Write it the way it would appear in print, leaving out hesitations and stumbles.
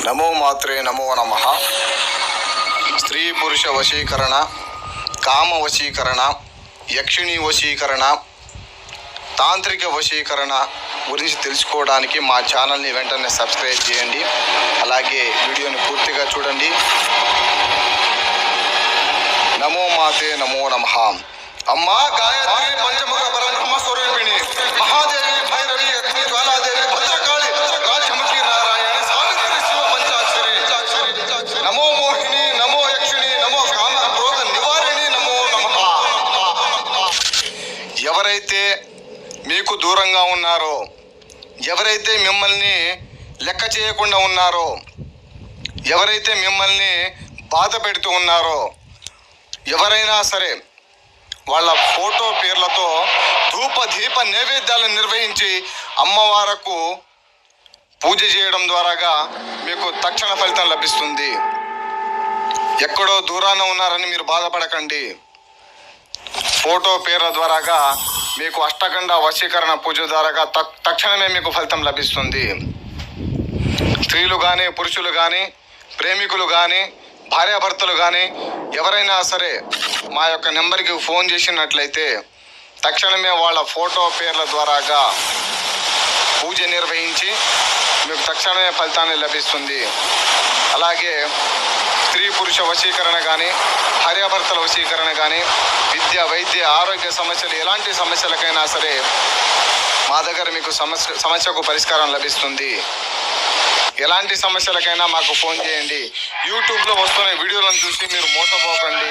నమో మాత్రే నమో నమః. స్త్రీ పురుష వశీకరణ, కామ వశీకరణ, యక్షిణీ వశీకరణ, తాంత్రిక వశీకరణ గురించి తెలుసుకోవడానికి మా ఛానల్ని వెంటనే సబ్స్క్రైబ్ చేయండి. అలాగే వీడియోని పూర్తిగా చూడండి. నమో మాతే నమో నమః. అమ్మా గాయత్రి పంచముఖ పరబ్రహ్మ స్వరూపిణి మహాదేవి భైరవి అగ్ని జ్వాలాదేవి భద్రకాళి రాజముఖి నారాయణ సావిత్రి శివ పంచాక్షరి నమో మోహిని నమో యక్షిణి నమో కామ క్రోధ నివారిణి నమో నమః. ఎవరైతే మీకు దూరంగా ఉన్నారో, ఎవరైతే మిమ్మల్ని లెక్క చేయకుండా ఉన్నారో, ఎవరైతే మిమ్మల్ని బాధ పెడుతూ ఉన్నారో, ఎవరైనా సరే వాళ్ళ ఫోటో పేర్లతో ధూప దీప నైవేద్యాలను నిర్వహించి అమ్మవారకు పూజ చేయడం ద్వారాగా మీకు తక్షణ ఫలితం లభిస్తుంది. ఎక్కడో దూరాన ఉన్నారని మీరు బాధపడకండి. ఫోటో పేర్ల ద్వారాగా మీకు అష్టగండ వశీకరణ పూజ ద్వారాగా తక్షణమే మీకు ఫలితం లభిస్తుంది. స్త్రీలు కానీ పురుషులు కానీ ప్రేమికులు కానీ భార్యాభర్తలు కానీ ఎవరైనా సరే మా యొక్క నెంబర్కి ఫోన్ చేసినట్లయితే తక్షణమే వాళ్ళ ఫోటో పేర్ల ద్వారాగా పూజ నిర్వహించి మీకు తక్షణమే ఫలితాన్ని లభిస్తుంది. అలాగే స్త్రీ పురుష వశీకరణ కానీ భార్యాభర్తల వశీకరణ కానీ విద్య వైద్య ఆరోగ్య సమస్యలు ఎలాంటి సమస్యలకైనా సరే మా దగ్గర మీకు సమస్యకు పరిష్కారం లభిస్తుంది. ఎలాంటి సమస్యలకైనా మాకు ఫోన్ చేయండి. యూట్యూబ్లో వస్తున్న వీడియోలను చూసి మీరు మోసపోకండి.